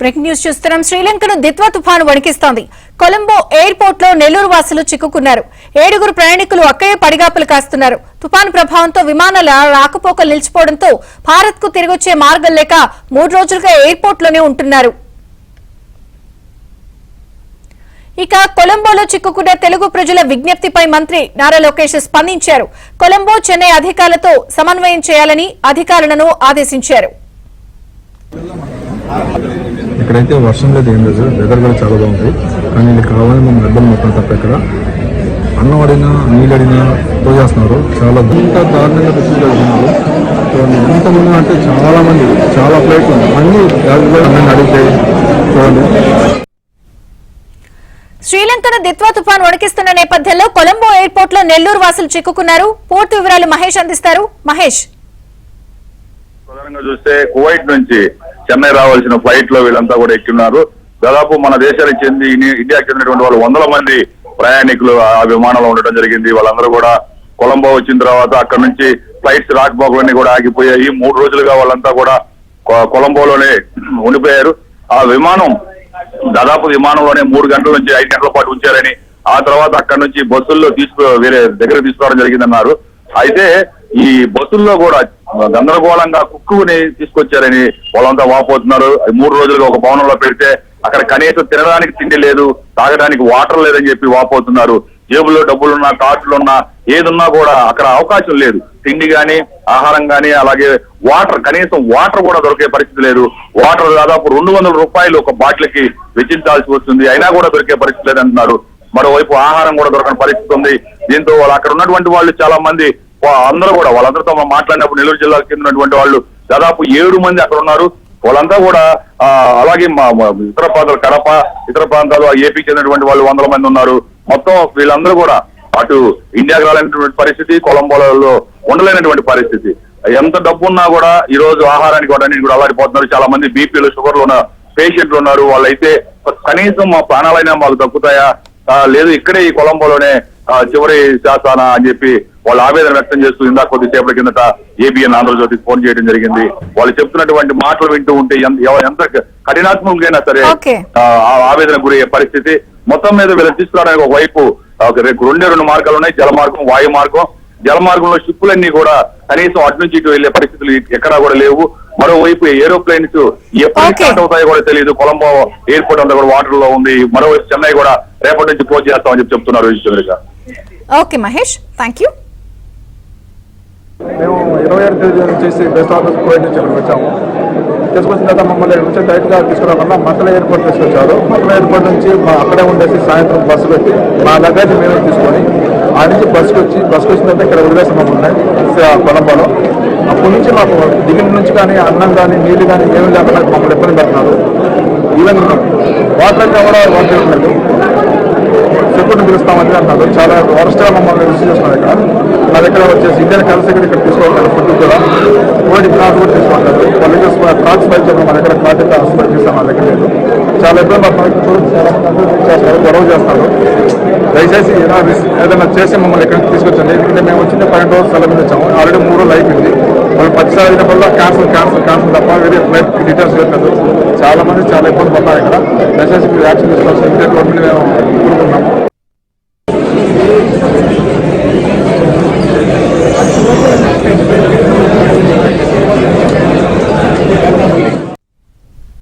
Breaking news చూస్తున్నాం. శ్రీలంకను దిత్వా తుఫాను వణికిస్తోంది. Colombo airport లో నెల్లూరు వాసులు చిక్కుకున్నారు. 7 ప్రయాణికులు అక్కడే పడిగాపులు కాస్తున్నారు. తుఫాను ప్రభావంతో విమానాల రాకపోకలు నిలిచిపోవడంతో భారత్ కు తిరిగొచ్చే మార్గం లేక 3 రోజులుగా ఎయిర్పోర్ట్ లోనే ఉంటున్నారు. ఇక కొలంబోలో చిక్కుకున్న తెలుగు ప్రజల విజ్ఞప్తిపై మంత్రి నారా లోకేష్ స్పందించారు. కొలంబో చెన్నై అధికారులతో సమన్వయం చేయాలని అధికారులను ఆదేశించారు. ఇక్కడైతే వర్షం లేదు, ఏం లేదు, వెదర్ కూడా చాలా బాగుంది. కానీ ఇది కావాలని మేము ఇబ్బంది మొత్తం తప్ప ఇక్కడ అన్నం అడిగినా నీళ్ళు అడిగినా తోచేస్తున్నారు. చాలా ఇంకా దారుణంగా తెచ్చుకుంటున్నారు. ఎంతమంది అంటే చాలా మంది, చాలా ఫ్లైట్లు అన్ని అడిగితే చూడండి. శ్రీలంకను దిత్వా తుఫాను వణికిస్తున్న నేపథ్యంలో కొలంబో ఎయిర్పోర్ట్ లో నెల్లూరు వాసులు చిక్కుకున్నారు. పూర్తి వివరాలు మహేష్ అందిస్తారు. మహేష్, ప్రధానంగా చూస్తే కువైట్ నుంచి చెన్నై రావాల్సిన ఫ్లైట్ లో వీళ్ళంతా కూడా ఎక్కిన్నారు. దాదాపు మన దేశానికి చెంది ఇండియాకి చెందినటువంటి వాళ్ళు 100 మంది ప్రయాణికులు ఆ విమానంలో ఉండడం జరిగింది. వాళ్ళందరూ కూడా కొలంబో వచ్చిన తర్వాత అక్కడ నుంచి ఫ్లైట్స్ రాకపోకలన్నీ కూడా ఆగిపోయాయి. 3 రోజులుగా వాళ్ళంతా కూడా కొలంబోలోనే ఉండిపోయారు. ఆ విమానం దాదాపు విమానంలోనే 3 గంటల నుంచి 5 గంటల పాటు ఉంచారని, ఆ తర్వాత అక్కడ నుంచి బస్సుల్లో వేరే దగ్గర తీసుకురావడం జరిగిందన్నారు. అయితే ఈ బస్సుల్లో కూడా గందరగోళంగా కుక్కుని తీసుకొచ్చారని వాళ్ళంతా వాపోతున్నారు. 3 రోజులుగా ఒక భవనంలో పెడితే అక్కడ కనీసం తినడానికి తిండి లేదు, తాగడానికి వాటర్ లేదని చెప్పి వాపోతున్నారు. జేబుల్లో డబ్బులున్నా, కార్డులున్నా, ఏదున్నా కూడా అక్కడ అవకాశం లేదు. తిండి గాని, ఆహారం గాని, అలాగే వాటర్, కనీసం వాటర్ కూడా దొరికే పరిస్థితి లేదు. వాటర్ దాదాపు 200 రూపాయలు ఒక బాటిల్కి వెచ్చించాల్సి వస్తుంది, అయినా కూడా దొరికే పరిస్థితి లేదంటున్నారు. మరోవైపు ఆహారం కూడా దొరకని పరిస్థితి ఉంది. దీంతో వాళ్ళు అక్కడ ఉన్నటువంటి వాళ్ళు చాలా మంది అందరూ కూడా వాళ్ళందరితో మనం మాట్లాడినప్పుడు నెల్లూరు జిల్లాకు చెందినటువంటి వాళ్ళు దాదాపు 7 మంది అక్కడ ఉన్నారు. వాళ్ళంతా కూడా అలాగే ఇతర ప్రాంతాలు కడప, ఇతర ప్రాంతాలు ఏపీకి చెందినటువంటి వాళ్ళు 100 మంది ఉన్నారు. మొత్తం వీళ్ళందరూ కూడా అటు ఇండియాకి రాలేనటువంటి పరిస్థితి, కొలంబోలో ఉండలేనటువంటి పరిస్థితి. ఎంత డబ్బు ఉన్నా కూడా ఈ రోజు ఆహారానికి వాటన్నిటి కూడా అల్లాడిపోతున్నారు. చాలా మంది బీపీలు, షుగర్లు ఉన్న పేషెంట్లు ఉన్నారు. వాళ్ళైతే కనీసం మా ప్రాణాలైనా మాకు దక్కుతాయా, లేదు ఇక్కడే ఈ కొలంబోలోనే చివరి శాసన అని చెప్పి వాళ్ళు ఆవేదన వ్యక్తం చేస్తూ ఇందాక కొద్దిసేపటి కిందట ఏబిఎన్ ఆంధ్రజ్యోతికి ఫోన్ చేయడం జరిగింది. వాళ్ళు చెప్తున్నటువంటి మాటలు వింటూ ఉంటే ఎంత కఠినాత్మకైనా సరే ఆవేదన గురయ్యే పరిస్థితి. మొత్తం మీద వీళ్ళని తీసుకురావడానికి ఒకవైపు 2 మార్గాలు ఉన్నాయి, జలమార్గం, వాయు మార్గం. జలమార్గంలో షిప్పులన్నీ కూడా కనీసం అటు నుంచి ఇటు వెళ్లే పరిస్థితులు ఎక్కడా కూడా లేవు. మరోవైపు ఏరోప్లేన్స్ ఎప్పుడు స్టార్ట్ అవుతాయో కూడా తెలియదు. కొలంబో ఎయిర్పోర్ట్ అంతా కూడా వాటర్ లో ఉంది. మరోవైపు చెన్నై కూడా రేపటి నుంచి క్లోజ్ చేస్తామని చెప్పి చెప్తున్నారు. Okay Mahesh, thank you. మేము 26 తేదీ చేసి బెస్ట్ ఆఫీస్ కువైట్ నుంచి ఇక్కడికి వచ్చాము. తీసుకొచ్చిన తర్వాత మమ్మల్ని నుంచి డైరెక్ట్గా తీసుకురాకుండా మక్కల ఎయిర్పోర్ట్ తీసుకొచ్చారు. మక్కల ఎయిర్పోర్ట్ నుంచి అక్కడే ఉండేసి సాయంత్రం బస్సు పెట్టి మా దగ్గర మేమే తీసుకొని ఆ నుంచి బస్సుకు వచ్చిన తర్వాత ఇక్కడ వదిలేసి మమ్మల్ని కొలంబోలో. అప్పటి నుంచి మాకు దిగిన నుంచి కానీ అన్నం కానీ నీళ్ళు కానీ ఏమి లేకుండా మమ్మల్ని ఇబ్బంది పెడుతున్నారు. ఈవెన్ వాటర్ అయితే కూడా వాటర్ లేదు, సెక్యూరిటీ పిలుస్తామని అన్నారు. చాలా వరస్ట్గా మమ్మల్ని రిసీవ్ చేస్తున్నారు. ఇక్కడ నా దగ్గర వచ్చేసి ఇండియన్ కరెన్సీ కూడా ఇక్కడ తీసుకోవాలి, ఫుడ్ కూడా కోవిడ్ క్లాస్ కూడా తీసుకుంటారు. వాళ్ళ కార్డ్స్ పై చెప్పడం మన దగ్గర కార్డు హాస్పిటల్ చేస్తాం, మన దగ్గర లేదు. చాలా ఇబ్బంది పడుతున్నారు. చాలా మంది చేస్తారు, గొడవ చేస్తారు. దయచేసి ఏదైనా చేసి మమ్మల్ని ఇక్కడికి తీసుకొచ్చండి. ఎందుకంటే మేము వచ్చింది 12 రోజులు సెలవు మీద వచ్చాము. ఆల్రెడీ 3 రోజులు అయిపోయింది. వాళ్ళు 10 సార్లు అయినప్పుడు క్యాన్సిల్ తప్ప వేరే ఫ్లైట్ డీటెయిల్స్ లేదు. చాలా మంది చాలా ఇబ్బంది పడతారు. ఇక్కడ దయచేసి మీరు యాక్షన్ తీసుకోవాల్సి ఇండియన్ గవర్నమెంట్ మేము కోరుకుంటున్నాము.